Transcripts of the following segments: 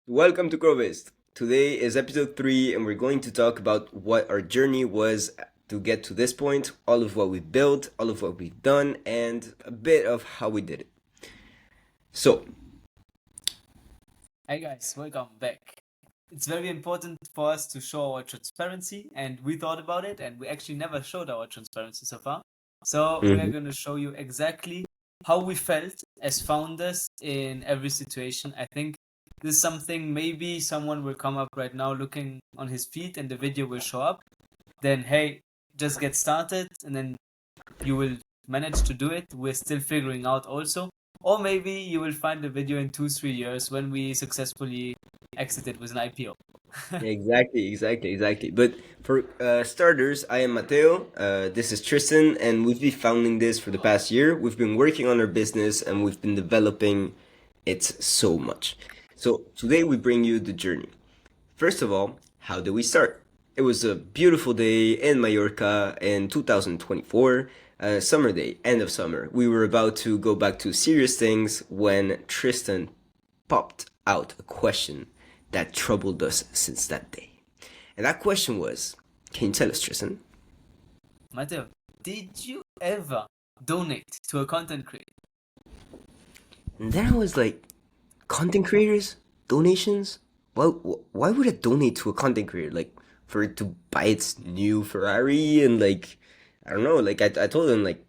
Welcome to Crovest. Today is episode 3, and we're going to talk about what our journey was to get to this point, all of what we've built, all of what we've done, and a bit of how we did it. So, Hey guys, welcome back. It's very important for us to show our transparency, and we thought about it, and we actually never showed our transparency so far. So we are mhm. going to show you exactly how we felt as founders in every situation. I think this is something maybe someone will come up right now looking on his feed, and the video will show up. Then, hey, just get started, and then you will manage to do it. We're still figuring out also. Or maybe you will find the video in 2-3 years when we successfully exited with an IPO. Exactly. But for starters, I am Mateo. This is Tristan, and we've been founding this for the past year. We've been working on our business, and we've been developing it so much. So, today we bring you the journey. First of all, how did we start? It was a beautiful day in Mallorca in 2024, summer day, end of summer. We were about to go back to serious things when Tristan popped out a question that troubled us since that day. And that question was, can you tell us, Tristan? Mateo, did you ever donate to a content creator? And then I was like, content creators? Donations? Why would I donate to a content creator? Like, for it to buy its new Ferrari and like, I don't know, like I told him like,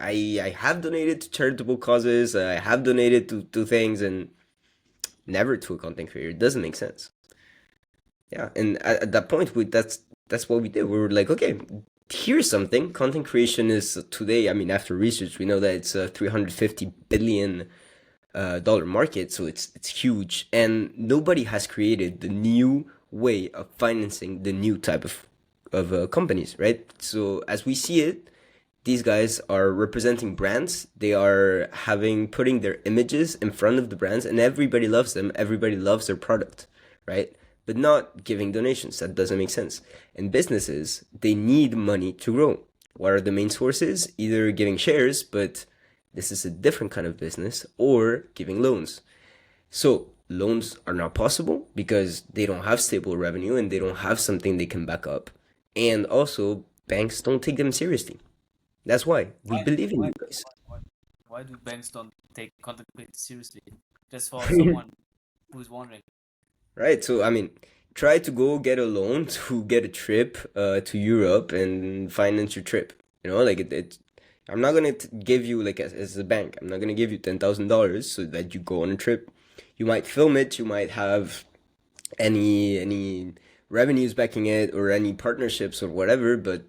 I have donated to charitable causes, I have donated to things and never to a content creator. It doesn't make sense. Yeah, and at that point, that's what we did. We were like, okay, here's something. Content creation is today. I mean, after research, we know that it's a 350 billion dollar market, so it's huge, and nobody has created the new way of financing the new type of companies, right? So as we see it, these guys are representing brands. They are having putting their images in front of the brands, and everybody loves them. Everybody loves their product, right? But not giving donations. That doesn't make sense. And businesses, they need money to grow. What are the main sources? Either giving shares, but this is a different kind of business, or giving loans. So loans are not possible because they don't have stable revenue and they don't have something they can back up. And also, banks don't take them seriously. That's why we Why? believe in Why? you guys. Why? Why do banks don't take content creators seriously? Just for someone who's wondering. Right. So, I mean, try to go get a loan to get a trip to Europe and finance your trip. Like I'm not gonna give you like as a bank. I'm not gonna give you $10,000 so that you go on a trip. You might film it. You might have any revenues backing it or any partnerships or whatever, but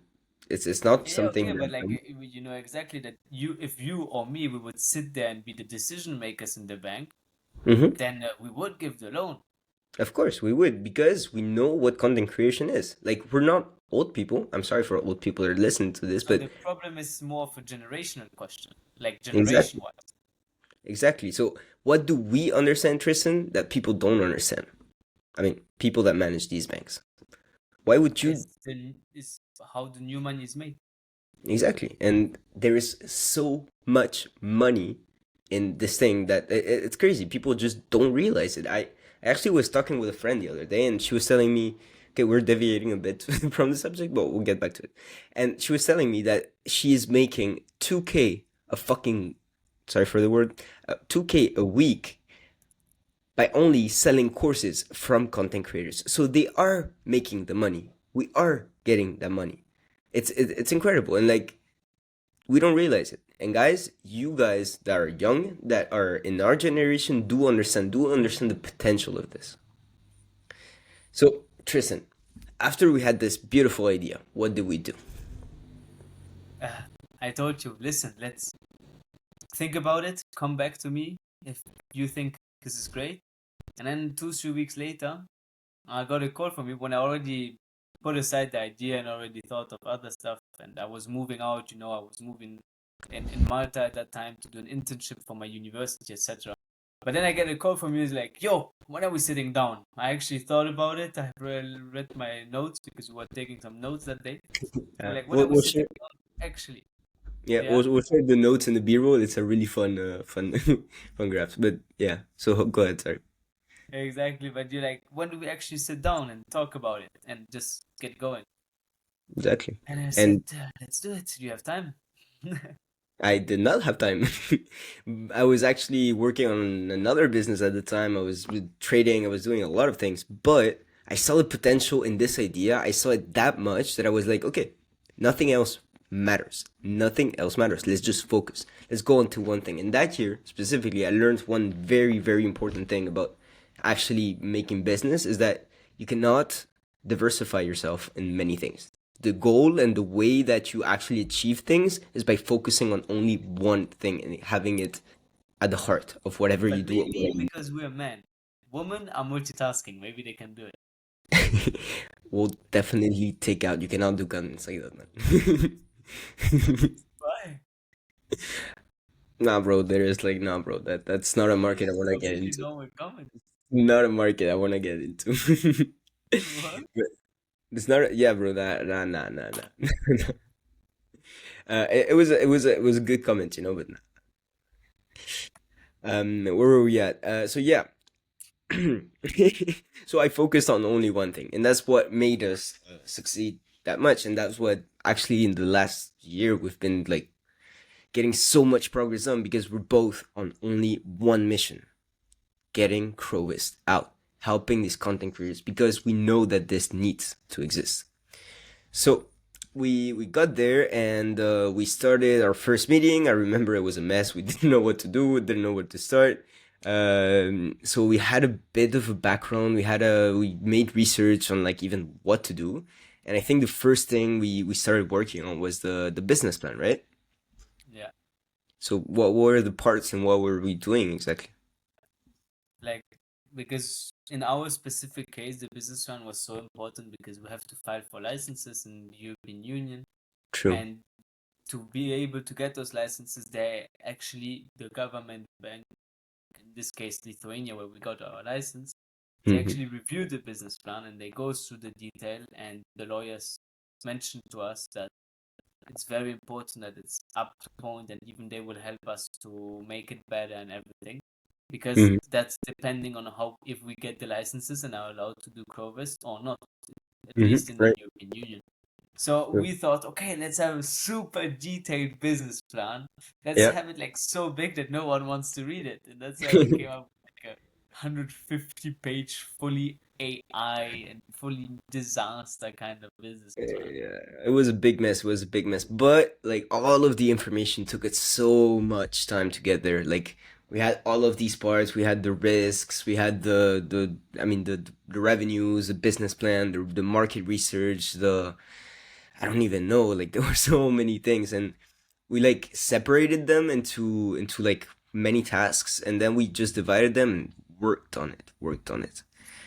it's not Yeah, okay, something but like that. you know exactly that if you or me, we would sit there and be the decision makers in the bank, Mhm. then we would give the loan. Of course, we would because we know what content creation is. Like, we're not old people. I'm sorry for old people that are listening to this, So but the problem is more of a generational question, like generation exactly, wise. exactly. So, what do we understand, Tristan, that people don't understand? I mean, people that manage these banks. Why would you? Is how the new money is made. Exactly. And there is so much money in this thing that it's crazy. People just don't realize it. I actually was talking with a friend the other day, and she was telling me, okay, we're deviating a bit from the subject, but we'll get back to it. And she was telling me that she is making 2K a fucking, sorry for the word, 2K a week by only selling courses from content creators. So they are making the money. We are getting that money. It's incredible, and like, we don't realize it. And guys, you guys that are young, that are in our generation, do understand the potential of this. So, Tristan, after we had this beautiful idea, what did we do? Uh, I told you, listen, let's think about it. Come back to me if you think this is great. And then 2-3 weeks later, I got a call from you when I already put aside the idea and already thought of other stuff. And I was moving out, I was moving in Malta at that time to do an internship for my university, etc. But then I get a call from you, it's like, yo, when are we sitting down? I actually thought about it. I read my notes because we were taking some notes that day. We're like, when We'll, are we we'll share. sitting down? Actually, Yeah, yeah. we'll share the notes in the B-roll. It's a really fun, fun graphs. But yeah, so go ahead. Sorry. Exactly, but you're like, when do we actually sit down and talk about it and just get going? Exactly. And I said, And let's do it. Do you have time? I did not have time. I was actually working on another business at the time. I was trading, I was doing a lot of things, but I saw the potential in this idea. I saw it that much that I was like, okay, nothing else matters. Nothing else matters. Let's just focus. Let's go on to one thing. And that year, specifically, I learned one very, very important thing about actually making business is that you cannot diversify yourself in many things. The goal and the way that you actually achieve things is by focusing on only one thing and having it at the heart of whatever you But do. maybe because we're men, women are multitasking. Maybe they can do it. We'll definitely take out. You cannot do guns like that, man. Why? Nah, bro. There is like, nah, bro. That's not a That market I is want to get completely into. normal comment. Not a market I want to get into. What? But it's not. Yeah, bro. Nah. It was a good comment, but nah. Where were we at? So yeah. So I focused on only one thing, and that's what made us succeed that much, and that's what actually in the last year we've been like getting so much progress on because we're both on only one mission: getting Crovest out, helping these content creators because we know that this needs to exist. So we got there and we started our first meeting. I remember it was a mess. We didn't know what to do. We didn't know where to start. So we had a bit of a background. We made research on like even what to do. And I think the first thing we started working on was the business plan, right? Yeah. So what were the parts and what were we doing exactly? Like, because in our specific case, the business plan was so important because we have to file for licenses in the European Union. True. And to be able to get those licenses, they actually, the government bank, in this case Lithuania, where we got our license, they Hmm. actually review the business plan and they go through the detail. And the lawyers mentioned to us that it's very important that it's up to point, and even they will help us to make it better and everything, because Hmm. that's depending on how, if we get the licenses and are allowed to do Crovest or not, at Hmm. least in the Right. European Union. So True. we thought, okay, let's have a super detailed business plan. Let's Yeah. have it like so big that no one wants to read it. And that's why we came up with like a 150-page fully AI and fully disaster kind of business plan. Yeah, it was a big mess. It was a big mess. But like all of the information took us so much time to get there. Like we had all of these parts. We had the risks. We had the revenues, the business plan, the market research. The I don't even know. Like there were so many things, and we like separated them into like many tasks, and then we just divided them and worked on it. Worked on it.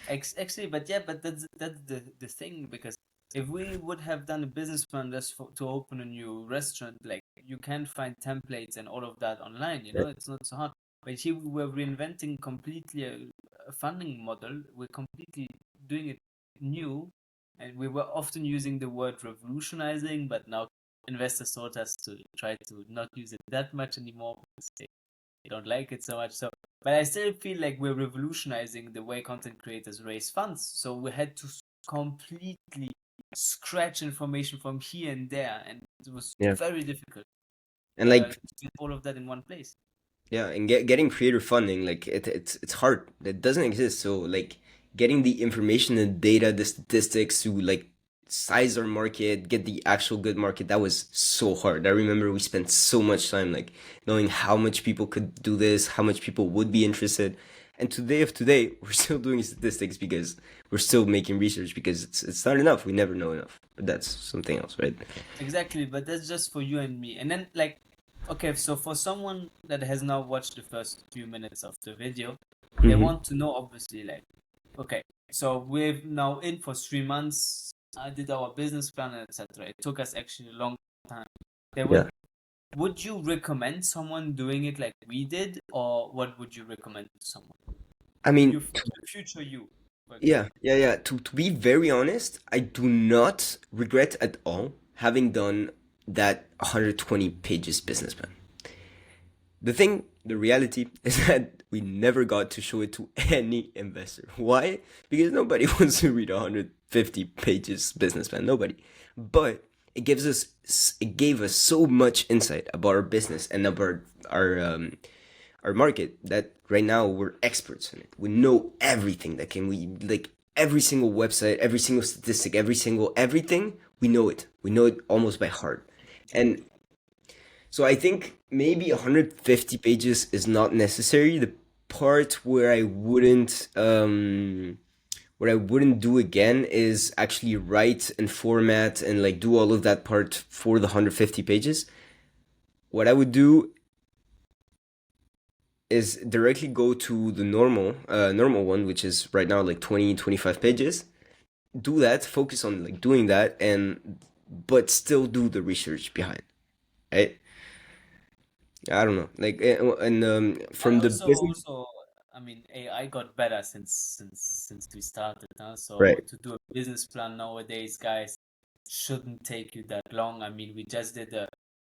Actually, but yeah, but that's the thing, because if we would have done a business plan just to open a new restaurant, like you can find templates and all of that online, Right. it's not so hard. But here we were reinventing completely a funding model. We're completely doing it new, and we were often using the word revolutionizing, but now investors taught us to try to not use it that much anymore because they don't like it so much. So, but I still feel like we're revolutionizing the way content creators raise funds. So we had to completely scratch information from here and there, and it was Yeah, very difficult and like to get all of that in one place. yeah, and getting creator funding, like it's hard. It doesn't exist. So like getting the information and data, the statistics to like size our market, get the actual good market, that was so hard. I remember we spent so much time like knowing how much people could do this, how much people would be interested. And today of today, we're still doing statistics because we're still making research because it's not enough. We never know enough. But that's something else, right? Exactly, but that's just for you and me. And then, like, okay, so for someone that has now watched the first few minutes of the video, they Hmm. want to know, obviously, like, okay, so we're now in for 3 months. I did our business plan, etc. It took us actually a long time. They Yeah. would you recommend someone doing it like we did, or what would you recommend to someone? I mean, The future you, for yeah, example. yeah, yeah. To be very honest, I do not regret at all having done that 120 pages business plan. The reality is that we never got to show it to any investor. Why? Because nobody wants to read a 150 pages business plan. Nobody. But it gave us so much insight about our business and about our market that right now we're experts in it. We know everything that can we like every single website, every single statistic, every single everything. We know it. We know it almost by heart. And so I think maybe 150 pages is not necessary. The part where I wouldn't do again is actually write and format and like do all of that part for the 150 pages. What I would do is directly go to the normal one, which is right now like 20-25 pages. Do that, focus on like doing that, and but still do the research behind, right? I don't know, like and And from the business, also, I mean, AI got better since we started, huh? So right? to do a business plan nowadays, guys, shouldn't take you that long. I mean, we just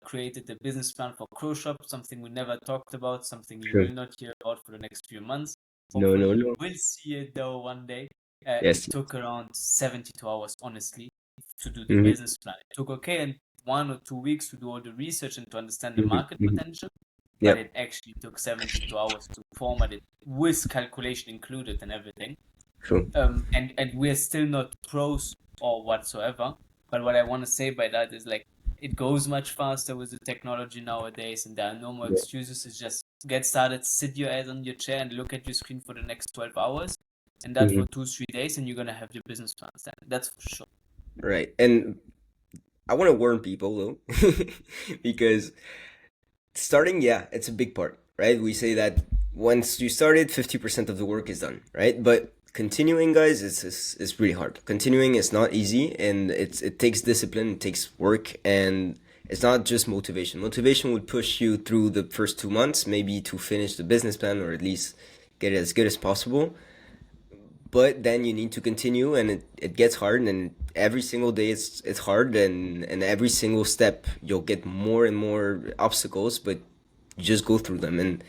created a business plan for Shop, something we never talked about, something you Sure. will not hear about for the next few months. No, Hopefully, no, you no. will see it though one day. It Yes. took around 72 hours, honestly, to do the Mm-hmm. business plan. It took okay and 1 or 2 weeks to do all the research and to understand the Mm-hmm. market Mm-hmm. potential, but Yep. it actually took 72 hours to format it with calculation included and everything. True. And we're still not pros or whatsoever. But what I want to say by that is like it goes much faster with the technology nowadays, and there are no more Yeah. excuses. It's just get started, sit your ass on your chair, and look at your screen for the next 12 hours, and that Mm-hmm. for 2-3 days, and you're gonna have your business plans done. That's for sure. Right. And I want to warn people though, because starting, yeah, it's a big part, right? We say that once you started, 50% of the work is done, right? But continuing, guys, is really hard. Continuing is not easy, and it takes discipline, it takes work, and it's not just motivation. Motivation would push you through the first 2 months, maybe to finish the business plan or at least get it as good as possible. But then you need to continue, and it gets hard, and every single day it's hard, and every single step you'll get more and more obstacles, but you just go through them. And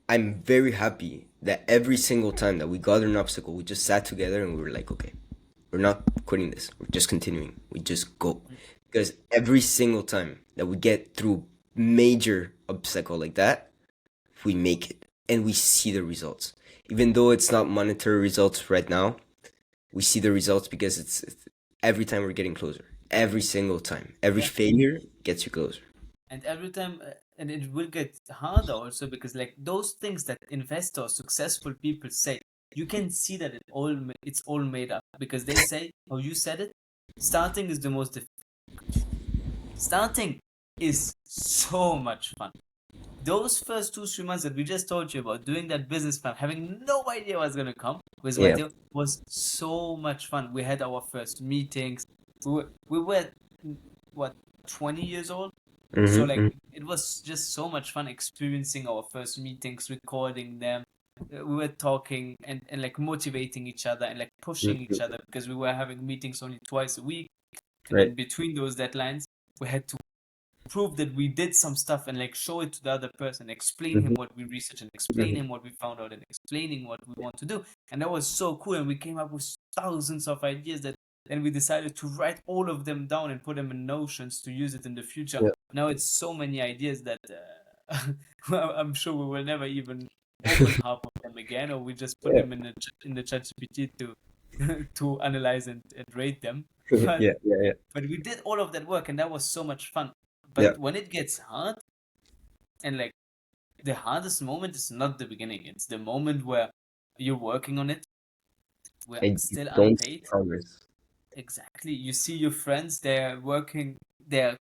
I'm very happy that every single time that we got an obstacle, we just sat together and we were like, okay, we're not quitting this, we're just continuing, we just go. Because every single time that we get through major obstacle like that, we make it and we see the results. Even though it's not monetary results right now, we see the results because it's every time we're getting closer. Every single time. Every Yeah. failure gets you closer. And every time, and it will get harder also because like those things that investors, successful people say, you can see that it's all made up because they say, oh, you said it, starting is the most difficult. Starting is so much fun. Those first 2-3 months that we just told you about doing that business plan, having no idea what's gonna come with Yeah. Mateo, was so much fun. We had our first meetings. We were what, 20 years old, so like Mm-hmm. it was just so much fun experiencing our first meetings, recording them. We were talking and like motivating each other and like pushing each Mm-hmm. other because we were having meetings only twice a week, and Right. then between those deadlines, we had to prove that we did some stuff and like show it to the other person, explain him Mm-hmm. what we researched and explain Mm-hmm. him what we found out and explaining what we want to do. And that was so cool. And we came up with thousands of ideas that then we decided to write all of them down and put them in Notions to use it in the future. Yeah. Now it's so many ideas that well, I'm sure we will never even open half of them again, or we just put Yeah. them in the ChatGPT to to analyze and rate them. But Yeah. Yeah. Yeah. we did all of that work, and that was so much fun. Yeah. But when it gets hard, and like the hardest moment is not the beginning, it's the moment where you're working on it, we're And you still don't see unpaid. progress. Exactly. You see your friends, they're working, they're,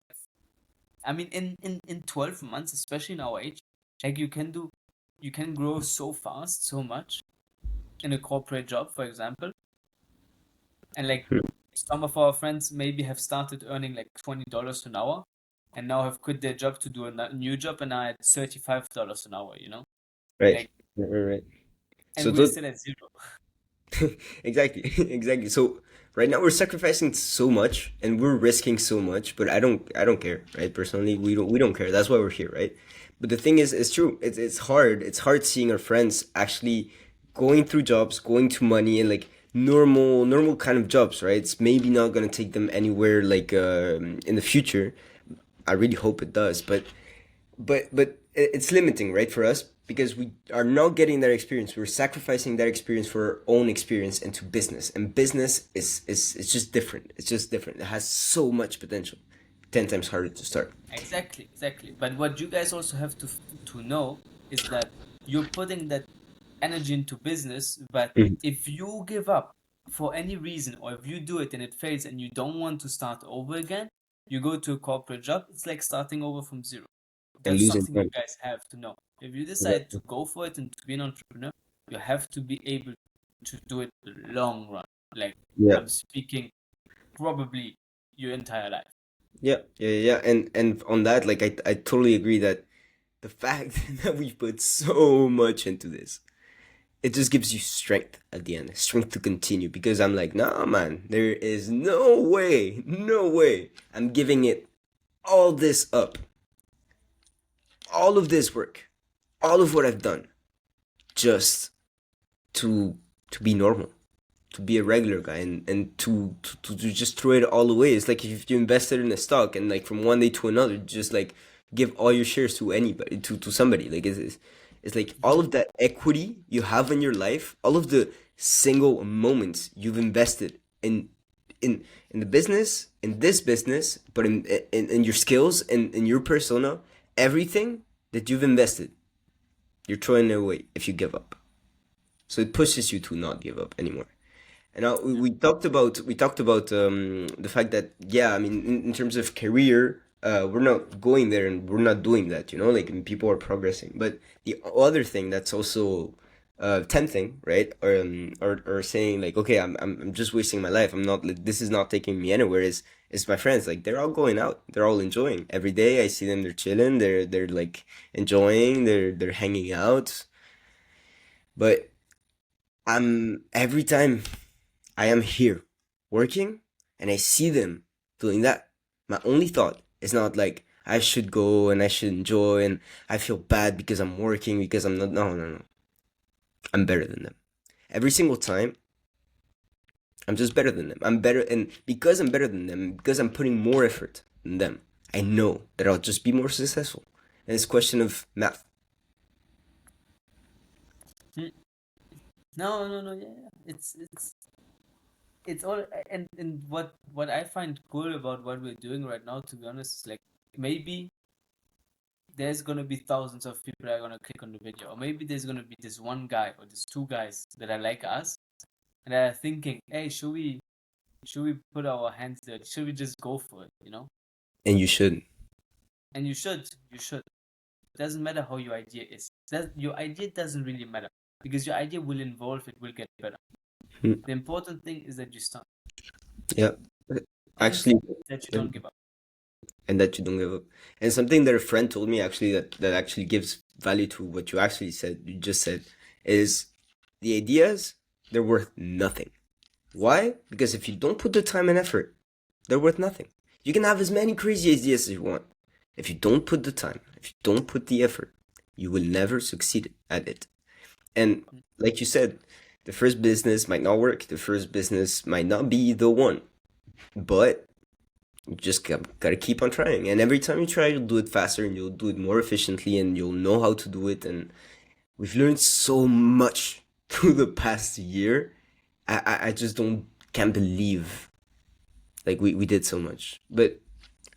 I mean, in 12 months, especially in our age, like you can grow so fast, so much in a corporate job, for example. And like Hmm. some of our friends maybe have started earning like $20 an hour and now have quit their job to do a new job and are at $35 an hour, Right. Like, Right. Right. Right. So and we're those, still at zero. Exactly, exactly. So right now we're sacrificing so much and we're risking so much, but I don't care, right? Personally, we don't care. That's why we're here, right? But the thing is, it's true. It's hard. It's hard seeing our friends actually going through jobs, going to money, and like normal kind of jobs, right? It's maybe not gonna take them anywhere like in the future. I really hope it does, but it's limiting, right, for us because we are not getting that experience. We're sacrificing that experience for our own experience into business, and business is it's just different. It's just different. It has so much potential. 10 times harder to start. Exactly, exactly. But what you guys also have to know is that you're putting that energy into business, but Mhm. if you give up for any reason, or if you do it and it fails and you don't want to start over again, you go to a corporate job, it's like starting over from zero. And That's losing something you time. guys have to know. If you decide to Exactly. go for it and to be an entrepreneur, you have to be able to do it the long run. Like, Yeah. I'm speaking probably your entire life. Yeah. And on that, like I totally agree that the fact that we put so much into this, it just gives you strength at the end, strength to continue. Because I'm like, nah, man, there is no way I'm giving it all this up, all of this work, all of what I've done, just to to be normal, to be a regular guy, and to just throw it all away. It's like if you invested in a stock and like from one day to another, just like give all your shares to anybody, to somebody. Like it's like all of that equity you have in your life, all of the single moments you've invested in in the business, in this business, but in your skills and in your persona, everything that you've invested, you're throwing it away if you give up. So it pushes you to not give up anymore. And now we talked about the fact that yeah, I mean in terms of career, we're not going there and we're not doing that, like people are progressing. But the other thing that's also tempting, right? Or saying like, okay, I'm just wasting my life. I'm not. This is not taking me anywhere. Is my friends like they're all going out. They're all enjoying. Every day I see them. They're chilling. They're like enjoying. They're hanging out. But I'm every time I am here working and I see them doing that. My only thought is not like I should go and I should enjoy and I feel bad because I'm working because I'm not. No, no, no. I'm better than them. Every single time, I'm just better than them. I'm better. And because I'm better than them, because I'm putting more effort than them, I know that I'll just be more successful. And it's a question of math. Hmm. No, no, no. Yeah, yeah. It's all, and what I find cool about what we're doing right now, to be honest, is like maybe there's gonna be thousands of people that are gonna click on the video, or maybe there's gonna be this one guy or these two guys that are like us and that are thinking, hey, should we put our hands there? Should we just go for it? And you should. And you should. It doesn't matter how your idea is. That your idea doesn't really matter because your idea will evolve. It will get better. Hmm. The important thing is that you start Yeah. and Actually, that you yeah. don't give up. And that you don't give up. And something that a friend told me actually that actually gives value to what you just said, is the ideas, they're worth nothing. Why? Because if you don't put the time and effort, they're worth nothing. You can have as many crazy ideas as you want. If you don't put the time, if you don't put the effort, you will never succeed at it. And like you said, the first business might not work, the first business might not be the one, but you just gotta keep on trying. And every time you try, you'll do it faster and you'll do it more efficiently and you'll know how to do it. And we've learned so much through the past year. I just can't believe like we did so much. But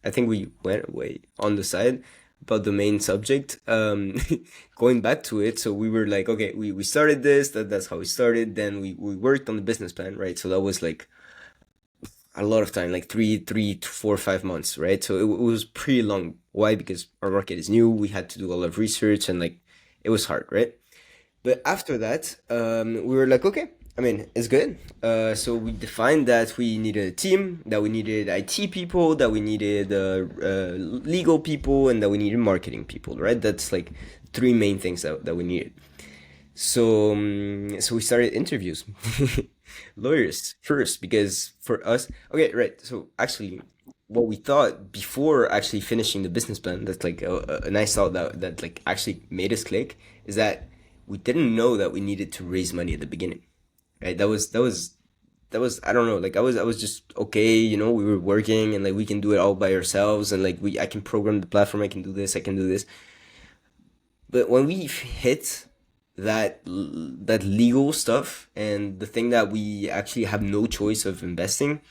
I think we went way on the side about the main subject. Going back to it, so we were like, okay, we started this, that's how we started. Then we worked on the business plan, right? So that was like a lot of time, like three to 4 or 5 months, right? So it was pretty long. Why? Because our market is new. We had to do a lot of research and like it was hard, right? But after that, we were like, okay, I mean, it's good. So we defined that we needed a team, that we needed IT people, that we needed legal people, and that we needed marketing people, right? That's like three main things that we needed. So we started interviews, lawyers first, because for us, okay, right. So actually, what we thought before actually finishing the business plan, that's like a nice thought that like actually made us click, is that we didn't know that we needed to raise money at the beginning, right? That was I don't know, like I was just okay, we were working and like we can do it all by ourselves, and like I can program the platform, I can do this, I can do this. But when we hit that legal stuff and the thing that we actually have no choice of investing,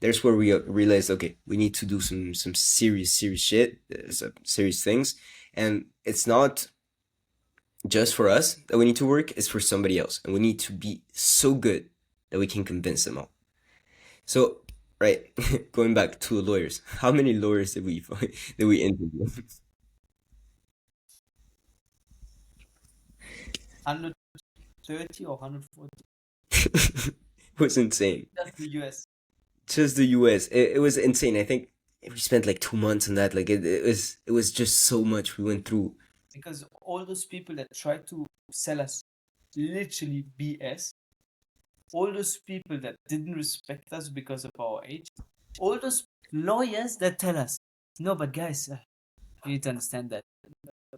there's where we realized, okay, we need to do some serious shit, some serious things, and it's not just for us that we need to work; it's for somebody else, and we need to be so good that we can convince them all. So, right, going back to lawyers, how many lawyers did we did we interview? 130 or 140? It was insane. That's the US. Just the US. It was insane. I think we spent like 2 months on that. Like it was just so much we went through. Because all those people that try to sell us literally BS, all those people that didn't respect us because of our age, all those lawyers that tell us, no, but guys, you need to understand that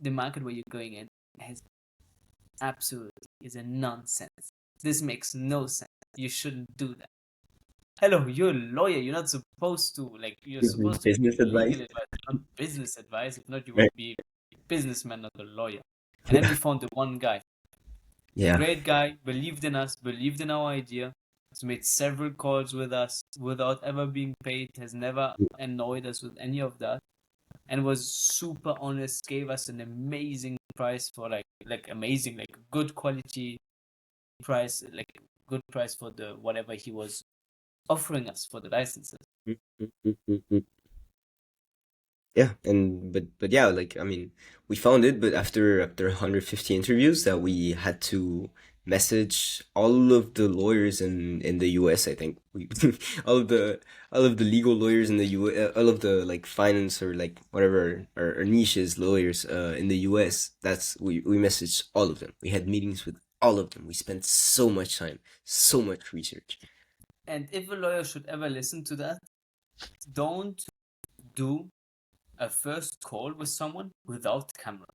the market where you're going in has absolutely is a nonsense. This makes no sense. You shouldn't do that. Hello, you're a lawyer. You're not supposed to like. You're Give me supposed to give business advice. legal advice, not business advice. If not, you Right. would be a businessman, not a lawyer. And then we found the one guy, Yeah. great guy, believed in us, believed in our idea, has made several calls with us without ever being paid, has never annoyed us with any of that, and was super honest, gave us an amazing price for like amazing, like good quality price, like good price for the whatever he was offering us for the licenses. Yeah, and but yeah, like I mean, we found it, but after 150 interviews, that we had to message all of the lawyers in the US. I think we all of the all of the legal lawyers in the all of the like finance or like whatever or niches lawyers in the US. That's we messaged all of them. We had meetings with all of them. We spent so much time, so much research. And if a lawyer should ever listen to that, don't do a first call with someone without camera.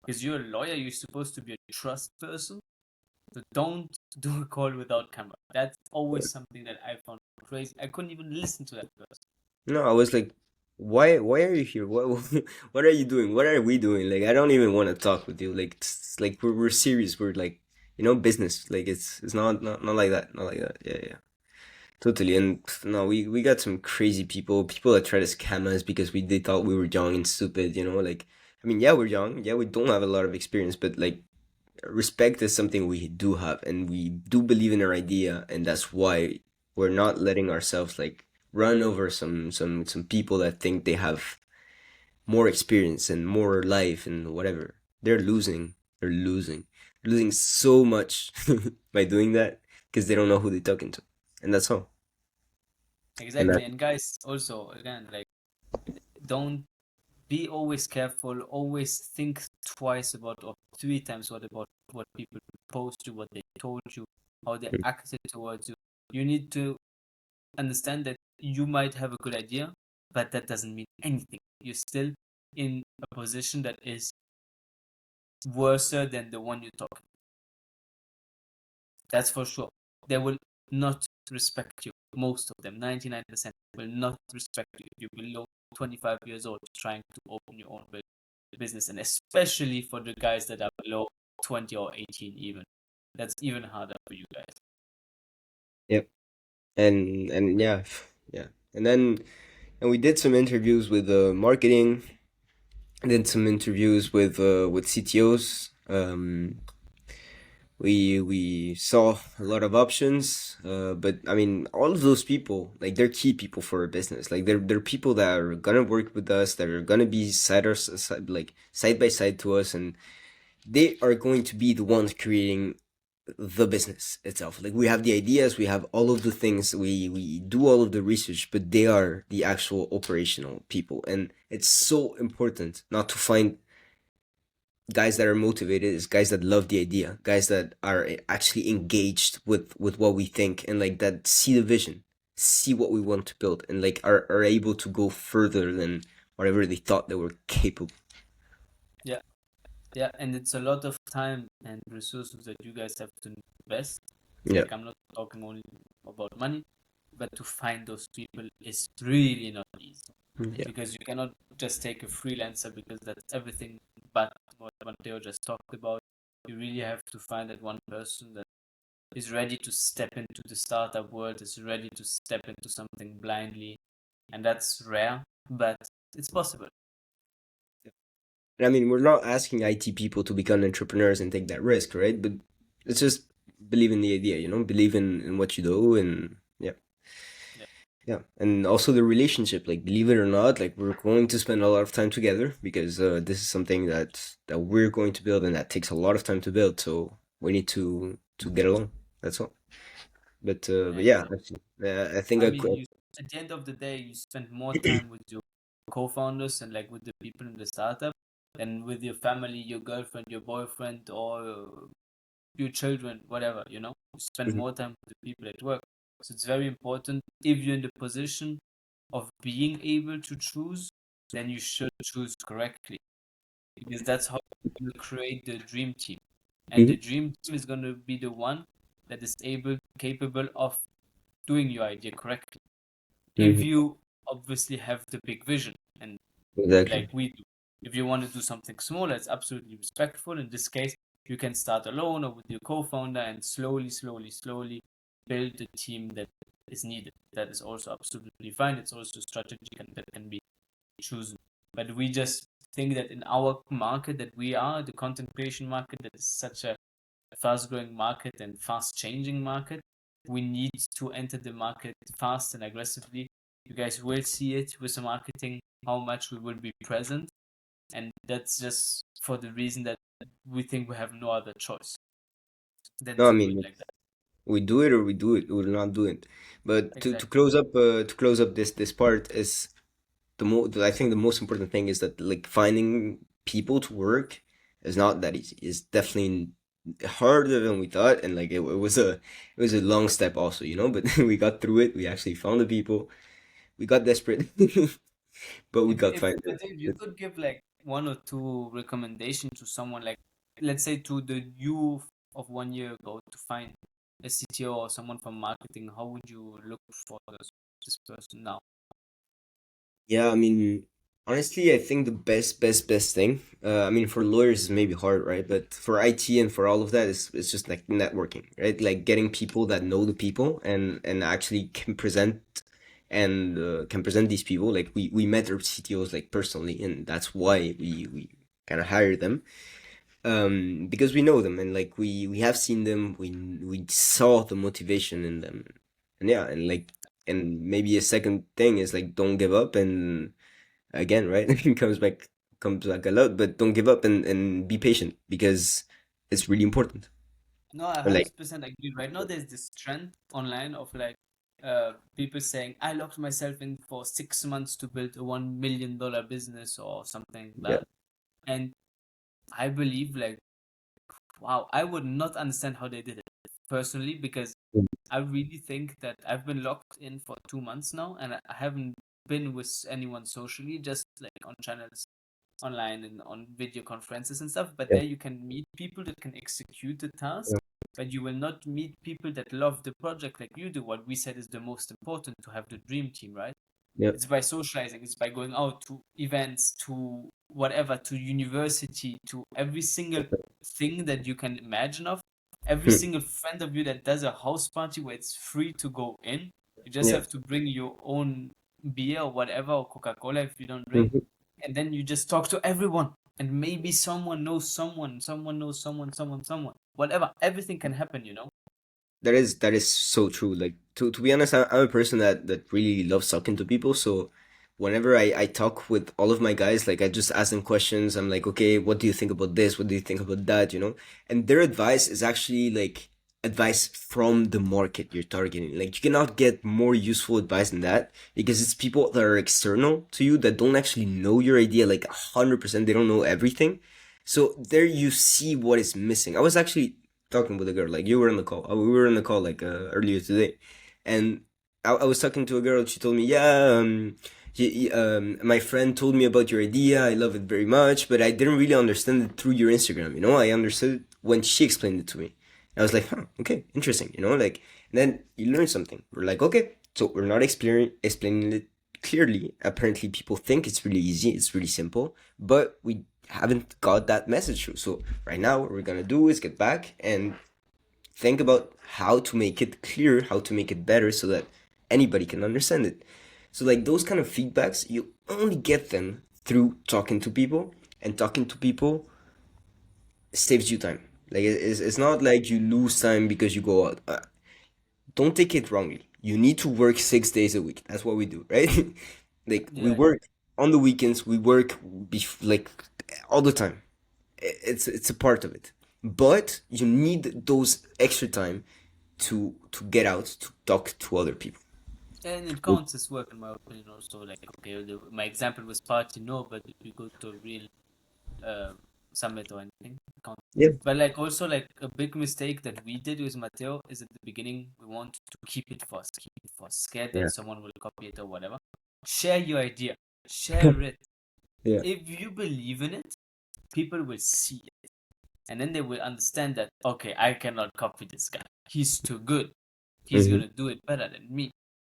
Because you're a lawyer, you're supposed to be a trust person. So don't do a call without camera. That's always something that I found crazy. I couldn't even listen to that person. No, I was like, why are you here? What what are you doing? What are we doing? Like I don't even want to talk with you. Like it's like we're serious. We're like, business. Like it's not like that. Not like that. Yeah, yeah. Totally. And no, we got some crazy people that try to scam us because they thought we were young and stupid, like I mean, yeah, we're young. Yeah, we don't have a lot of experience, but like respect is something we do have, and we do believe in our idea, and that's why we're not letting ourselves like run over some people that think they have more experience and more life and whatever. They're losing. They're losing. They're losing so much by doing that because they don't know who they're talking to, and that's all. And Exactly. And guys, also, again, like, don't be always careful. Always think twice about, or three times what about what people proposed to, what they told you, how they acted towards you. You need to understand that you might have a good idea, but that doesn't mean anything. You're still in a position that is worse than the one you talk. That's for sure. They will not respect you. Most of them, 99%, will not respect you if you're below 25 years old trying to open your own business. And especially for the guys that are below 20 or 18 even. That's even harder for you guys. yep. And yeah, yeah. And we did some interviews with marketing, did some interviews with CTOs. We saw a lot of options, but I mean, all of those people, like they're key people for a business. Like they're people that are gonna work with us, that are gonna be like side by side to us, and they are going to be the ones creating the business itself. Like we have the ideas, we have all of the things, we do all of the research, but they are the actual operational people, and it's so important not to find guys that are motivated is guys that love the idea, guys that are actually engaged with what we think, and like that see the vision, see what we want to build, and like are able to go further than whatever they thought they were capable. Yeah, yeah, and it's a lot of time and resources that you guys have to invest. Yeah. Like I'm not talking only about money, but to find those people is really not easy Yeah. because you cannot just take a freelancer because that's everything but what Matteo just talked about. You really have to find that one person that is ready to step into the startup world, is ready to step into something blindly, and that's rare, but it's possible. And I mean, we're not asking IT people to become entrepreneurs and take that risk, right? But it's just believe in the idea, believe in what you do, and yeah. Yeah, Yeah, and also the relationship, like believe it or not, like we're going to spend a lot of time together because this is something that we're going to build, and that takes a lot of time to build. So we need to get along. That's all. But yeah, exactly. I think I mean, you at the end of the day, you spend more time with your co-founders and like with the people in the startup than with your family, your girlfriend, your boyfriend, or your children, whatever, you know? You spend Mhm. more time with the people at work. So it's very important if you're in the position of being able to choose, then you should choose correctly because that's how you create the dream team. And the Mhm. dream team is going to be the one that is capable of doing your idea correctly. If Mhm. you obviously have the big vision and Exactly. like we do. If you want to do something smaller, it's absolutely respectful. In this case, you can start alone or with your co-founder and slowly build the team that is needed. That is also absolutely fine. It's also strategic and that can be chosen. But we just think that in our market that we are, the content creation market, that is such a fast growing market and fast changing market, we need to enter the market fast and aggressively. You guys will see it with the marketing, how much we will be present. And that's just for the reason that we think we have no other choice than No, I to do it mean like that. we do it or we do it. We will not do it. But to Exactly. close up this part is I think the most important thing is that like finding people to work is not that easy. It's definitely harder than we thought, and like it was a long step also, but we got through it. We actually found the people. We got desperate, but we got find But if you could give like one or two recommendations to someone like, let's say to the youth of 1 year ago to find a CTO or someone from marketing, how would you look for this person now? Yeah, I mean, honestly, I think the best thing. I mean, for lawyers is maybe hard, right? But for IT and for all of that, it's just like networking, right? Like getting people that know the people and actually can present these people. Like we met our CTOs like personally, and that's why we kind of hired them. Because we know them and like we have seen them. We saw the motivation in them, and yeah, and like and maybe a second thing is like don't give up and again, right? It comes back a lot, but don't give up and be patient because it's really important. No, I Or like, 100% agree. Right now, there's this trend online of like people saying, I locked myself in for 6 months to build a $1 million business or something like yeah, that. And I believe like, wow, I would not understand how they did it personally because I really think that I've been locked in for 2 months now and I haven't been with anyone socially, just like on channels online and on video conferences and stuff. But yeah, there you can meet people that can execute the task, but you will not meet people that love the project like you do. What we said is the most important to have the dream team, right? yeah, It's by socializing, it's by going out to events, to whatever, to university, to every single thing that you can imagine of. Every Hmm. single friend of you that does a house party where it's free to go in. You just Yeah. have to bring your own beer or whatever, or Coca-Cola if you don't drink. Mhm. And then you just talk to everyone. And maybe someone knows someone, someone knows someone. Whatever. Everything can happen, you know? That is so true. Like to be honest, I'm a person that really loves talking to people. So whenever I talk with all of my guys, like I just ask them questions. I'm like, okay, what do you think about this? What do you think about that? And their advice is actually like advice from the market you're targeting. Like you cannot get more useful advice than that because it's people that are external to you that don't actually know your idea like 100%. They don't know everything, So there you see what is missing. I was actually talking with a girl, like you were on the call. We were on the call like earlier today, and I was talking to a girl. She told me, yeah, my friend told me about your idea. I love it very much, but I didn't really understand it through your Instagram. You know, I understood it when she explained it to me. I was like, huh, okay, interesting. You know, like, and then you learn something. We're like, okay, so we're not explaining it clearly. Apparently, people think it's really easy. It's really simple, but we haven't got that message through. So right now, what we're gonna do is get back and think about how to make it clear, how to make it better, so that anybody can understand it. So like those kind of feedbacks, you only get them through talking to people, and talking to people saves you time. Like it's not like you lose time because you go out. Don't take it wrongly. You need to work 6 days a week. That's what we do, right? Like we Yeah. work on the weekends. We work like all the time. It's a part of it. But you need those extra time to get out to talk to other people. And it counts as work, in my opinion, also. Like, okay, my example was party, no, but if you go to a real uh, summit or anything, it counts. Yeah. But like, also, like, a big mistake that we did with Matteo is at the beginning, we want to keep it fast, scared Yeah. that someone will copy it or whatever. Share your idea, share it. Yeah. If you believe in it, people will see it. And then they will understand that, okay, I cannot copy this guy. He's too good. He's Mm-hmm. gonna do it better than me.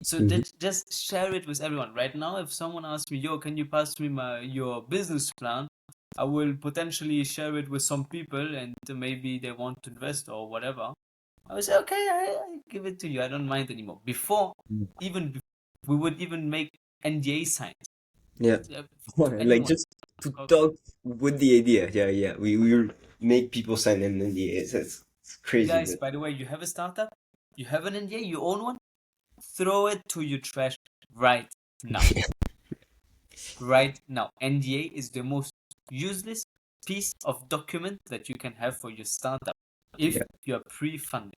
So Mm-hmm. just share it with everyone. Right now, if someone asks me, "Yo, can you pass me your business plan?" I will potentially share it with some people, and maybe they want to invest or whatever. I will say, "Okay, I give it to you. I don't mind anymore." Before, even we would even make NDA signs Yeah. to Like anyone. just to talk with the idea. Yeah, yeah. We make people sign an NDA. It's crazy, Guys, but by the way, you have a startup, you have an NDA, you own one, throw it to your trash right now. Right now. NDA is the most useless piece of document that you can have for your startup if yeah. you're pre-funding.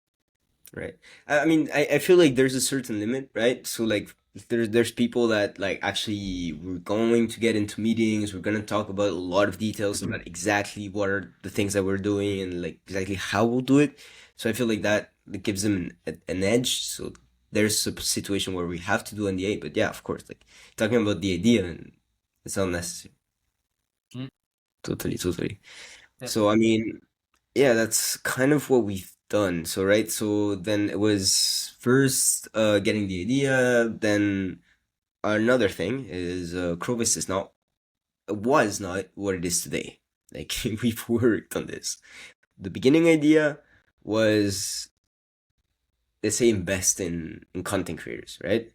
Right. I mean, I feel like there's a certain limit, right? So like there's people that like actually we're going to get into meetings, we're gonna talk about a lot of details about exactly what are the things that we're doing and like exactly how we'll do it. So I feel like that gives them an edge. So there's a situation where we have to do NDA, but yeah, of course, like talking about the idea and it's not necessary. Mm, Totally, totally. So I definitely. mean, yeah, that's kind of what we've done. So right, so then it was first getting the idea, then another thing is Crovest is not was not what it is today. Like we've worked on this. The beginning idea was, let's say, invest in content creators, right?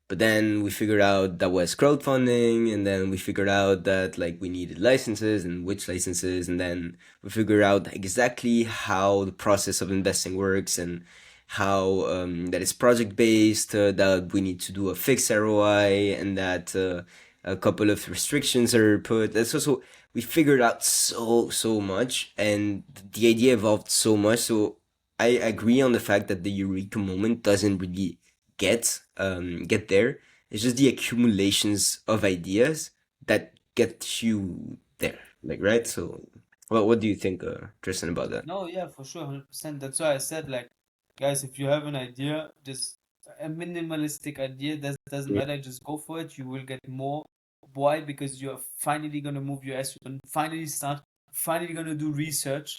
But then we figured out that was crowdfunding, and then we figured out that like we needed licenses and which licenses, and then we figured out exactly how the process of investing works and how that it's project based, that we need to do a fixed ROI, and that a couple of restrictions are put. That's also we figured out so much, and the idea evolved so much. So I agree on the fact that the eureka moment doesn't really get there. It's just the accumulations of ideas that get you there. Like right? So what do you think, Tristan, about that? No, yeah, for sure, 100%. That's why I said, like, guys, if you have an idea, just a minimalistic idea, that doesn't Yeah. matter, just go for it. You will get more. Why? Because you're finally gonna move your ass, you're gonna finally start, finally gonna do research.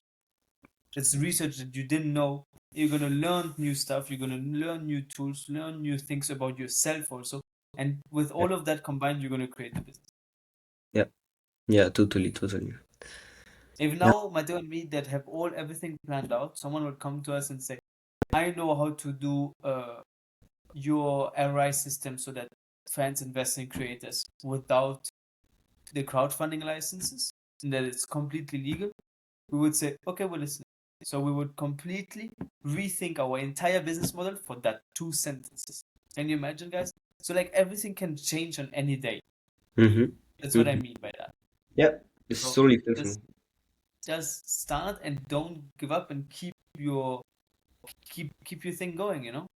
It's research that you didn't know. You're gonna learn new stuff. You're gonna learn new tools, learn new things about yourself also. And with Yeah. all of that combined, you're gonna create the business. Yeah. Yeah, totally, totally. If Yeah. now Matteo and me that have all everything planned out, someone would come to us and say, "I know how to do your ROI system so that fans invest in creators without the crowdfunding licenses and that it's completely legal." We would say, "Okay, we're listening." So we would completely rethink our entire business model for that two sentences. Can you imagine, guys? So like everything can change on any day. Mm-hmm. That's what I Mm-hmm. mean by that. Yeah. It's So totally just different. just start and don't give up and keep your thing going, you know?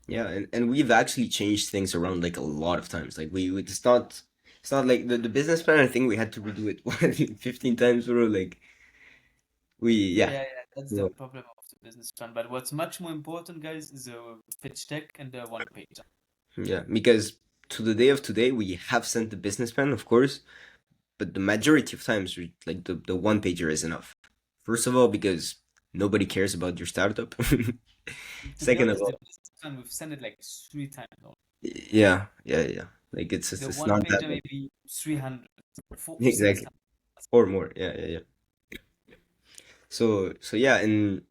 Yeah, and we've actually changed things around like a lot of times. Like it's not like the business plan. I think we had to redo it what, 15 times, bro. Like Yeah. Yeah, that's the Yeah. problem of the business plan. But what's much more important, guys, is the pitch deck and the one page. Yeah, because to the day of today, we have sent the business plan, of course, but the majority of times, like the one pager is enough. First of all, because nobody cares about your startup. To be Second of honest, the all, business plan we've sent it like 3 times now. yeah. Like The it's one not that pager much. maybe 300, four, six Exactly, times. or more. Yeah. So yeah, and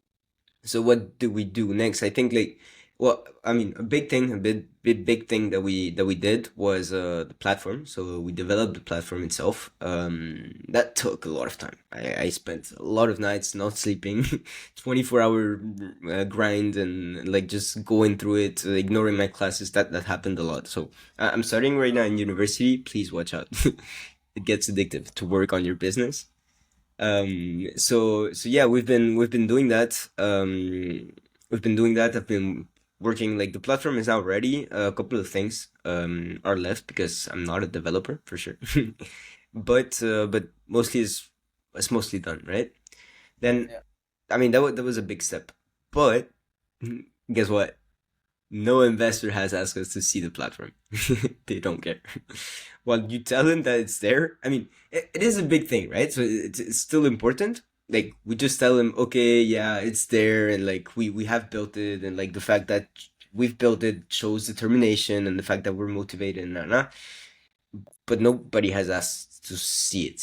so what do we do next? I think like, well, I mean, a big thing, big thing that we did was the platform. So we developed the platform itself. That took a lot of time. I spent a lot of nights not sleeping, 24-hour grind, and like just going through it, ignoring my classes. That happened a lot. So I'm studying right now in university. Please watch out. It gets addictive to work on your business. So yeah, we've been doing that. We've been doing that. I've been working, like, the platform is now ready. A couple of things are left because I'm not a developer for sure. But mostly is it's mostly done, right? Then, Yeah, I mean, that was a big step. But guess what? No investor has asked us to see the platform. They don't care. Well, you tell them that it's there. I mean, it is a big thing, right? So it's still important. Like, we just tell them, okay, yeah, it's there, and like we have built it, and like the fact that we've built it shows determination, and the fact that we're motivated, and but nobody has asked to see it.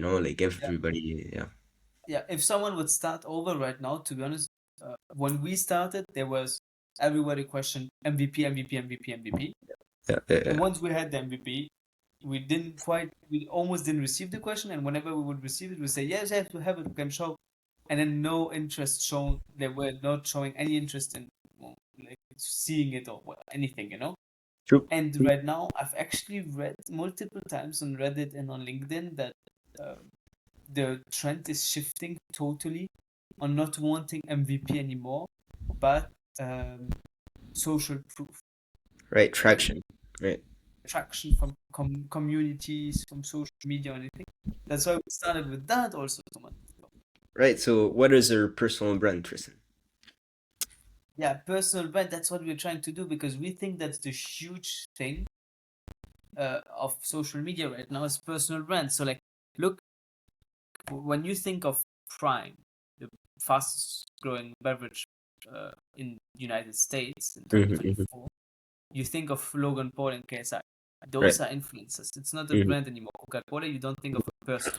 Like yeah, everybody, yeah, yeah. If someone would start over right now, to be honest, when we started, there was everybody questioned MVP, MVP, MVP, MVP. And yeah. once we had the MVP, we almost didn't receive the question. And whenever we would receive it, we say, yes, I have to have it, we can show. And then no interest shown. They were not showing any interest in, well, like, seeing it or anything. True. And right now, I've actually read multiple times on Reddit and on LinkedIn that uh, the trend is shifting totally on not wanting MVP anymore, but social proof, Right, like traction. Right. traction from communities, from social media, or anything. That's why we started with that also so much ago. Right. So, what is your personal brand, Tristan? Yeah, personal brand. That's what we're trying to do because we think that's the huge thing of social media right now is personal brand. So, like, look, when you think of Prime, the fastest growing beverage in United States in Hmm. 2024, you think of Logan Paul and KSI. Right. Those are influencers. It's not a Hmm. brand anymore. Coca-Cola, you don't think of a person.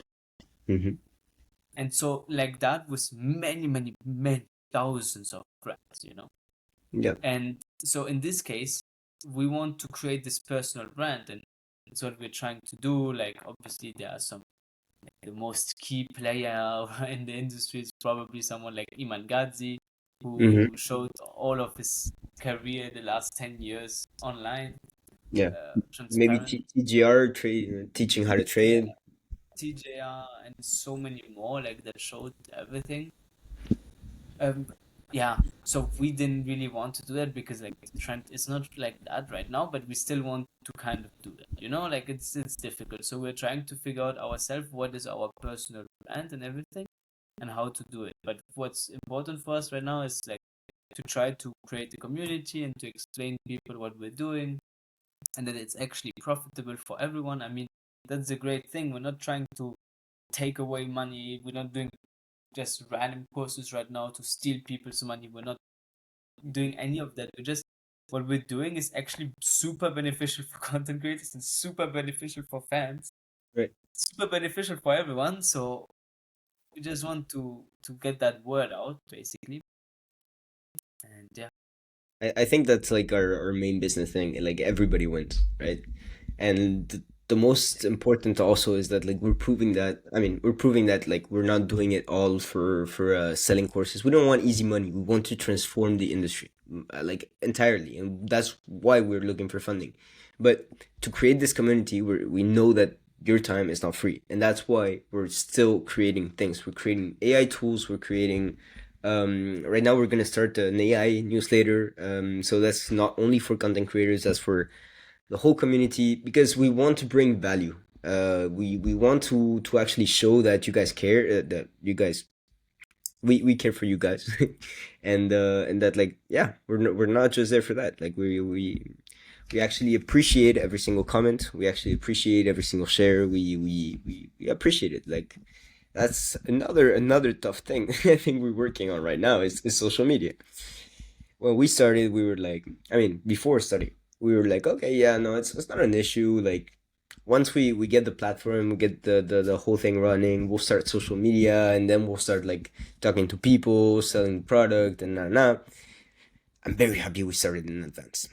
Hmm. And so, like that, was many, many, many thousands of brands. Yeah. And so, in this case, we want to create this personal brand, and it's what we're trying to do. Like, obviously, there are some, the most key player in the industry is probably someone like Iman Gadzhi, Hmm. who showed all of his career the last 10 years online, Yeah. Maybe transparent. TGR trade, teaching how to Yeah, trade. TJR, and so many more like that showed everything. Um, yeah, so we didn't really want to do that because like the trend is not like that right now, but we still want to kind of do that. Like it's difficult. So we're trying to figure out ourselves what is our personal brand and everything and how to do it. But what's important for us right now is like to try to create a community and to explain people what we're doing and that it's actually profitable for everyone. I mean, that's a great thing. We're not trying to take away money. We're not doing just random courses right now to steal people's money. We're not doing any of that. What we're doing is actually super beneficial for content creators and super beneficial for fans, Right. super beneficial for everyone. So we just want to get that word out basically. And yeah, I think that's like our main business thing. Like, everybody wins, right? And the most important also is that, like, we're proving that like we're not doing it all for selling courses. We don't want easy money. We want to transform the industry, like, entirely, and that's why we're looking for funding. But to create this community, we know that your time is not free, and that's why we're still creating things. We're creating AI tools. We're creating right now we're gonna start an AI newsletter. So that's not only for content creators, that's for the whole community, because we want to bring value. We want to actually show that you guys care, that you guys we care for you guys, and that like yeah, we're not just there for that. Like we actually appreciate every single comment. We actually appreciate every single share. We appreciate it. Like that's another tough thing I think we're working on right now is social media. When we started, we were like, I mean, before study, we were like, okay, yeah, no, it's not an issue. Like, once we get the platform, we get the whole thing running, we'll start social media, and then we'll start like talking to people, selling product, and nah. I'm very happy we started in advance.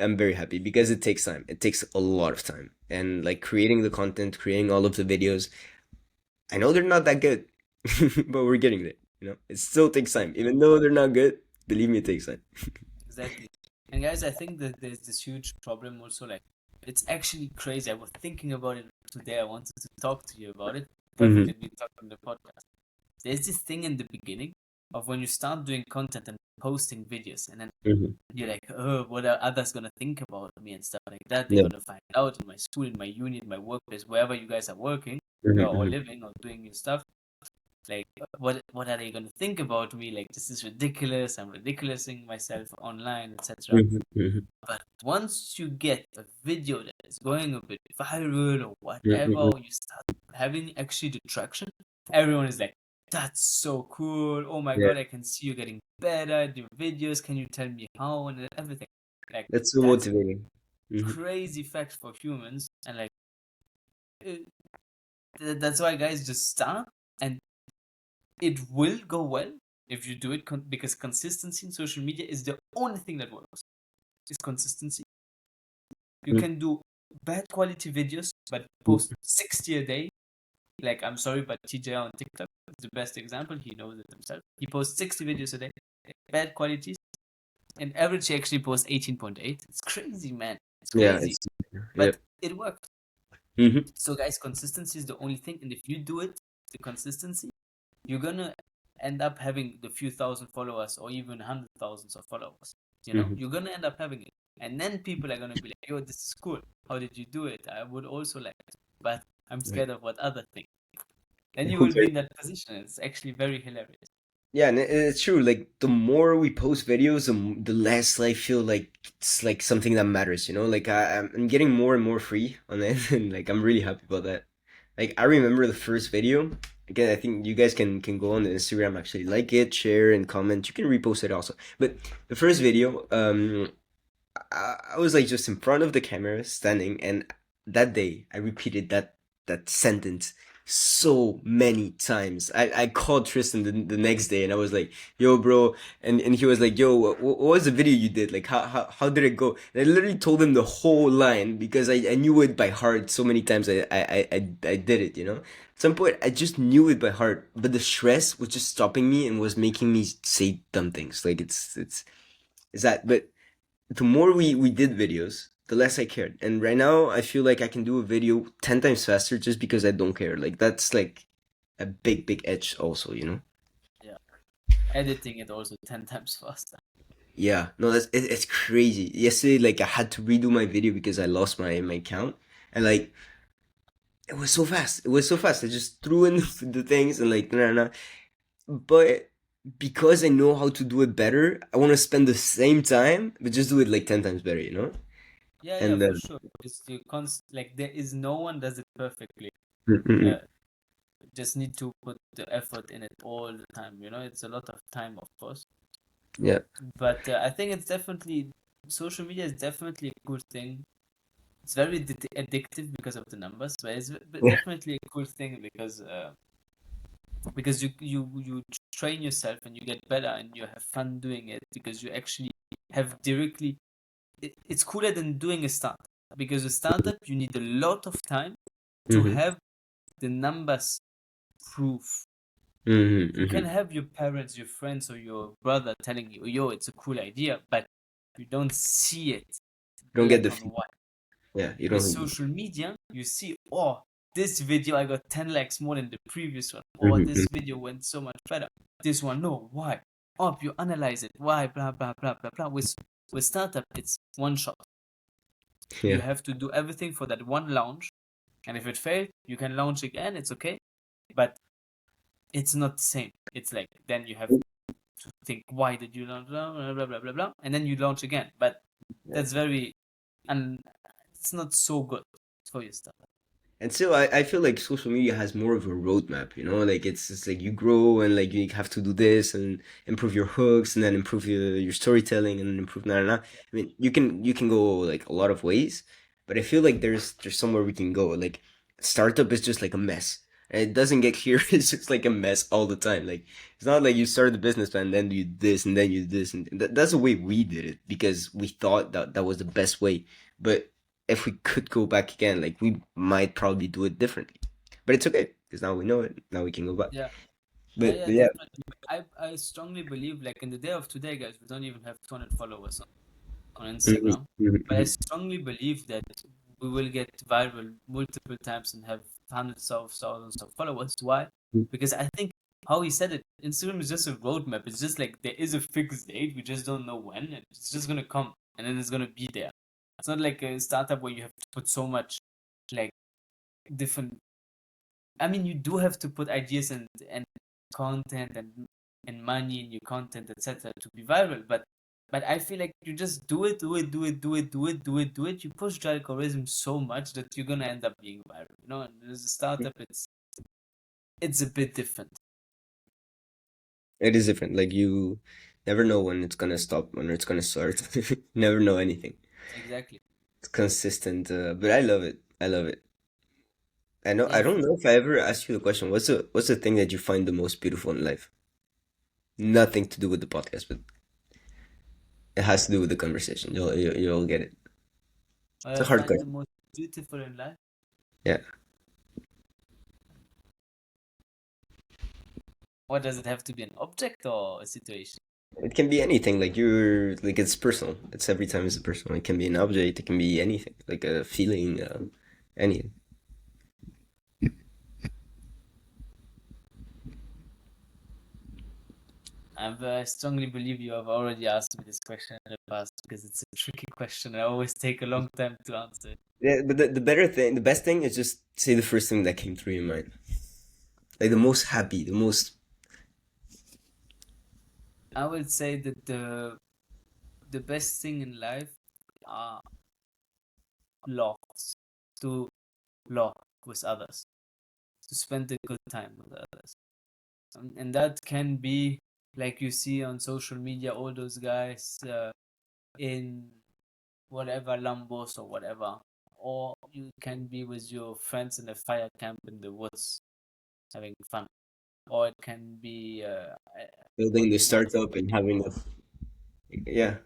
I'm very happy because it takes time. It takes a lot of time, and like creating the content, creating all of the videos. I know they're not that good, but we're getting there. You know, it still takes time, even though they're not good. Believe me, it takes time. Exactly. And guys, I think that there's this huge problem also. Like, it's actually crazy. I was thinking about it today. I wanted to talk to you about it. Perfect Mm-hmm. that we talk on the podcast. There's this thing in the beginning of when you start doing content and posting videos, and then Mm-hmm. you're like, oh, what are others gonna think about me and stuff like that? They're Yeah. gonna find out in my school, in my uni, in my workplace, wherever you guys are working or Mm-hmm. living or doing your stuff. Like, what are they gonna think about me? Like, this is ridiculous. I'm ridiculousing myself online, etc. Mm-hmm. Mm-hmm. But once you get a video that is going a bit viral or whatever, Mm-hmm. or you start having actually the traction, everyone is like, that's so cool. Oh my Yeah, God, I can see you getting better at your videos. Can you tell me how and everything? Like, that's so that's motivating. Mm-hmm. crazy fact for humans. And like, it, that's why guys just start and it will go well if you do it because consistency in social media is the only thing that works. Is consistency. You can do bad quality videos, but post 60 a day. Like, I'm sorry, but TJ on TikTok is the best example. He knows it himself. He posts 60 videos a day, bad qualities, and average he actually posts 18.8. It's crazy, man. It's Yeah, crazy. it's yeah. But it worked. Mm-hmm. So, guys, consistency is the only thing. And if you do it, the consistency, you're gonna end up having the few thousand followers or even hundred thousands of followers. You know, Mm-hmm. you're gonna end up having it, and then people are gonna be like, "Yo, this is cool. How did you do it? I would also like it, but I'm Right. scared of what other think." Then you Who will be cares? in that position. It's actually very hilarious. Yeah, and it's true. Like the more we post videos, the less I feel like it's like something that matters. You know, like I'm getting more and more free on it, and like I'm really happy about that. Like I remember the first video. Again, I think you guys can go on the Instagram, actually like it, share, and comment. You can repost it also. But the first video, I was like just in front of the camera, standing, and that day I repeated that sentence so many times. I called Tristan the next day, and I was like, "Yo, bro," and he was like, "Yo, what was the video you did? Like, how did it go?" And I literally told him the whole line because I knew it by heart so many times. I did it, you know. At some point, I just knew it by heart, but the stress was just stopping me and was making me say dumb things. Like it's that, but the more we did videos, the less I cared. And right now, I feel like I can do a video 10 times faster just because I don't care. Like, that's like a big edge, also, you know? Yeah, editing it also 10 times faster. Yeah, no, it's crazy. Yesterday, like, I had to redo my video because I lost my account. And, like, it was so fast. It was so fast. I just threw in the things and, like, nah. But because I know how to do it better, I want to spend the same time, but just do it, like, 10 times better, you know? Yeah, And, for sure. It's you like there is no one does it perfectly. mm, mm, mm. Uh, just need to put the effort in it all the time. You know, it's a lot of time, of course. Yeah. But I think it's definitely social media is definitely a good thing. It's very addictive because of the numbers, but it's Yeah. definitely a cool thing because you train yourself and you get better and you have fun doing it because you actually have directly. It's cooler than doing a startup because a startup you need a lot of time to Mm-hmm. have the numbers proof. Mm-hmm. You can Mm-hmm. have your parents, your friends, or your brother telling you, "Yo, it's a cool idea," but you don't see it Don't get black the on feed. white. Yeah, you With don't. social media, you see, oh, this video I got 10 likes more than the previous one. Or Mm-hmm. this video went so much better. This one, no, why? Oh, you analyze it. Why? Blah, blah, blah, blah, blah. With startup, it's one shot. You Yeah. have to do everything for that one launch. And if it failed, you can launch again. It's okay. But it's not the same. It's like then you have to think, why did you launch, blah blah blah blah blah, blah, and then you launch again. But Yeah. that's very, and it's not so good for your startup. And so I feel like social media has more of a roadmap, you know, like it's like you grow and like you have to do this and improve your hooks and then improve your storytelling and improve na na na. I mean, you can go like a lot of ways, but I feel like there's somewhere we can go. Like startup is just like a mess. And it doesn't get clear. It's just like a mess all the time. Like it's not like you started the business plan, then you this and then you this and that's the way we did it because we thought that that was the best way. But if we could go back again, like we might probably do it differently. But it's okay because now we know it. Now we can go back. Yeah, yeah, But, yeah, but yeah. definitely. I strongly believe, like in the day of today, guys, we don't even have 200 followers on Mhm, Instagram, mhm, but I mhm. strongly believe that we will get viral multiple times and have hundreds of thousands of followers. Why? Because I think how he said it, Instagram is just a roadmap. It's just like there is a fixed date, we just don't know when, and it's just gonna come and then it's gonna be there. It's not like a startup where you have to put so much like different. I mean, you do have to put ideas and content and money in your content, etc., to be viral. But I feel like you just do it, do it, do it, do it, do it, do it, do it. You push the algorithm so much that you're gonna end up being viral. You know, and as a startup, it's a bit different. It is different. Like you never know when it's gonna stop, when it's gonna start. Never know anything. Exactly. It's consistent, but I love it. I love it. I know. I Yeah. don't know if I ever asked you the question. What's the thing that you find the most beautiful in life? Nothing to do with the podcast, but it has to do with the conversation. You'll get it. What It's a I hard find the question. most beautiful in life. Yeah. What does it have to be, an object or a situation? It can be anything. Like you're like it's personal. It's every time it's personal. It can be an object. It can be anything. Like a feeling. Anything. I strongly believe you have already asked me this question in the past because it's a tricky question. I always take a long time to answer it. Yeah, but the better thing, the best thing is just say the first thing that came through your mind. Like the most happy, the most. I would say that the best thing in life are laughs, to laugh with others, to spend a good time with others. And that can be like you see on social media, all those guys in whatever Lambos or whatever, or you can be with your friends in a fire camp in the woods having fun, or it can be Building the what startup and having a, yeah,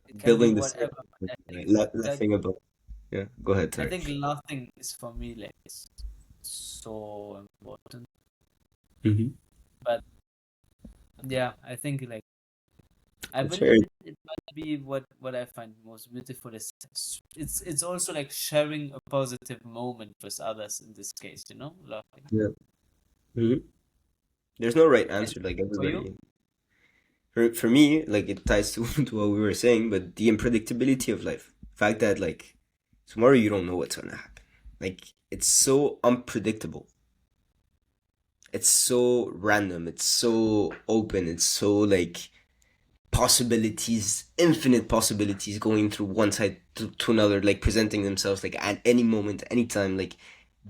it can be building the whatever. startup, I think that laughing about. Yeah, go ahead, I sorry. think laughing is for me like so important. Hmm. But yeah, I think like I That's fair. believe it might be what I find most beautiful is it's also like sharing a positive moment with others in this case, you know, laughing. Yeah. Hmm. There's no right And answer. Like for you? everybody. For me, like it ties to, to what we were saying, but the unpredictability of life. Fact that like tomorrow you don't know what's gonna happen. Like it's so unpredictable. It's so random. It's so open. It's so like possibilities, infinite possibilities going through one side to another, like presenting themselves like at any moment, anytime, like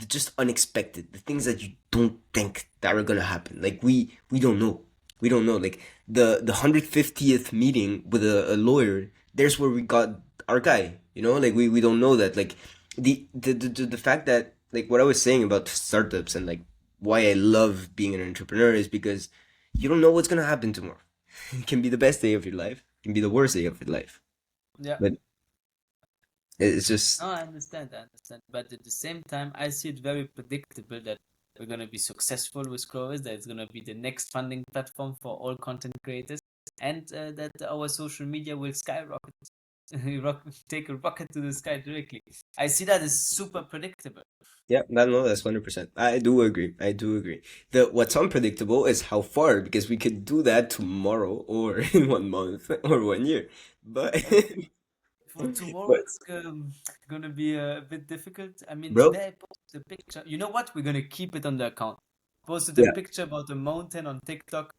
just unexpected, the things that you don't think that are gonna happen. Like we don't know. We don't know. Like the 150th meeting with a lawyer, there's where we got our guy, you know? Like we don't know that. Like the fact that like what I was saying about startups and like why I love being an entrepreneur is because you don't know what's gonna happen tomorrow. It can be the best day of your life. It can be the worst day of your life. Yeah. But it's just No, I understand, I understand. But at the same time, I see it very predictable that we're gonna be successful with Crovest, that it's gonna be the next funding platform for all content creators, and that our social media will skyrocket, take a rocket to the sky directly. I see that as super predictable. yeah, that no, that's 100%. I do agree. I do agree. The what's unpredictable is how far because we could do that tomorrow or in 1 month or 1 year. But Uh, for tomorrow, but it's gonna be a bit difficult. I mean, bro, today I posted a picture. You know what? We're gonna keep it on the account. Posted a Yeah. picture about a mountain on TikTok,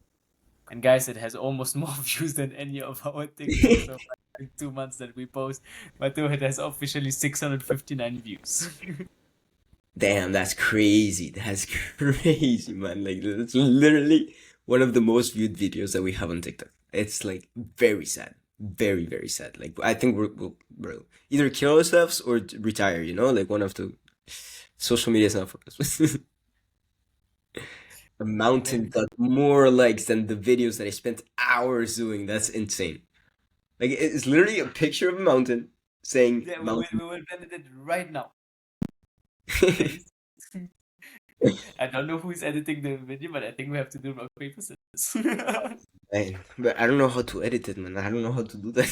and guys, it has almost more views than any of our TikToks so far in 2 months that we post. But it has officially 659 views. Damn, that's crazy. That's crazy, man. Like, it's literally one of the most viewed videos that we have on TikTok. It's like very sad. Very, very sad. Like, I think we'll either kill ourselves or retire, you know? Like, one of the social media is not for us. A mountain Maybe. got more likes than the videos that I spent hours doing. That's insane. Like, it's literally a picture of a mountain saying Yeah, mountain. we will edit it right now. Paste. I don't know who's editing the video, but I think we have to do rock, paper, scissors. Man, but I don't know how to edit it, man. I don't know how to do that.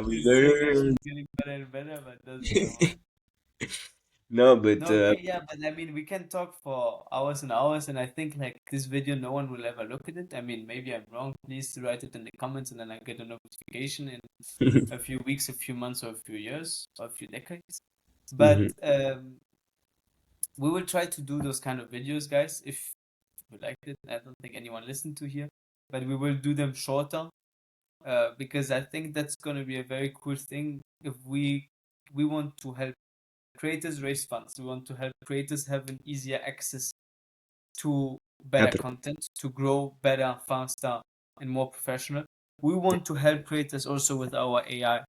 We This generation learn. is getting better and better, but doesn't know how. No, but No, okay, yeah, but I mean, we can talk for hours and hours, and I think like this video, no one will ever look at it. I mean, maybe I'm wrong. Please write it in the comments, and then I get a notification in a few weeks, a few months, or a few years, or a few decades. But Mhm. we will try to do those kind of videos, guys. If you liked it, I don't think anyone listened to here, but we will do them shorter, because I think that's gonna be a very cool thing. If we want to help creators raise funds, we want to help creators have an easier access to better Happen. content, to grow better, faster, and more professional. We want to help creators also with our AI,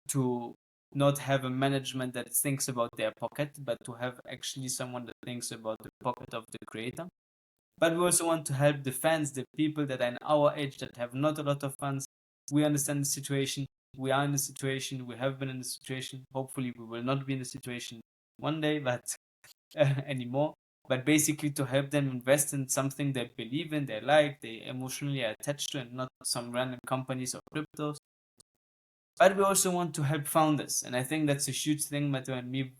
to not have a management that thinks about their pocket, but to have actually someone that thinks about the pocket of the creator. But we also want to help the fans, the people that are in our age that have not a lot of funds. We understand the situation. We are in the situation. We have been in the situation. Hopefully, we will not be in the situation one day, but anymore. But basically, to help them invest in something they believe in, they like, they emotionally are attached to, and not some random companies or cryptos. But we also want to help founders, and I think that's a huge thing Matteo and me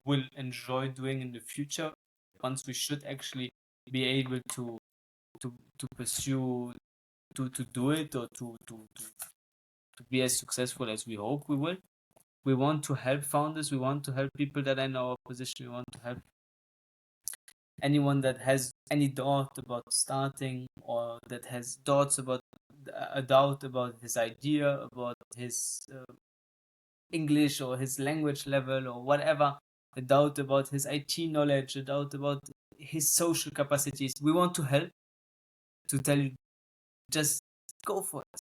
will enjoy doing in the future. Once we should actually be able to pursue to do it, or to be as successful as we hope we will. We want to help founders. We want to help people that are in our position. We want to help anyone that has any doubt about starting, or that has doubts about a doubt about his idea, about his English or his language level or whatever, a doubt about his IT knowledge, a doubt about his social capacities. We want to help, to tell you, just go for it.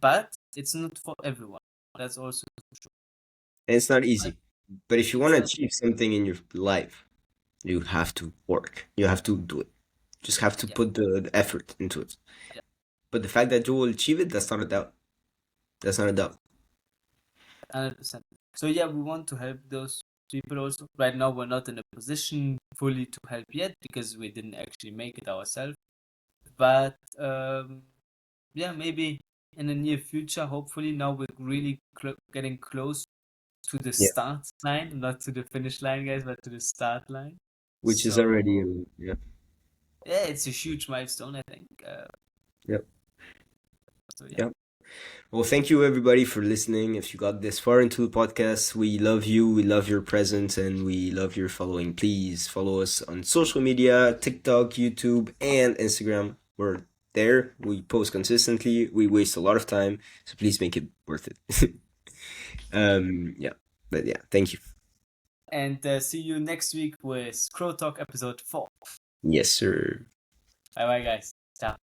But it's not for everyone. That's also true. And it's not But easy. But if you want it's to not. achieve something in your life, you have to work. You have to do it. Just have to Yeah, put the effort into it. yeah, But the fact that you will achieve it, that's not a doubt. That's not a doubt. 100%. So yeah, we want to help those people also. Right now, we're not in a position fully to help yet because we didn't actually make it ourselves. But yeah, maybe in the near future, hopefully, now we're really getting close to the Yeah. start line, not to the finish line, guys, but to the start line. Which is already, So yeah. yeah, it's a huge milestone, I think. Yep. So yeah. Yep. Well, thank you everybody for listening. If you got this far into the podcast, we love you. We love your presence and we love your following. Please follow us on social media, TikTok, YouTube, and Instagram. We're there. We post consistently. We waste a lot of time, so please make it worth it. Yeah. But yeah, thank you. And see you next week with CroTalk episode 4. Yes, sir. Bye bye, guys. Ciao.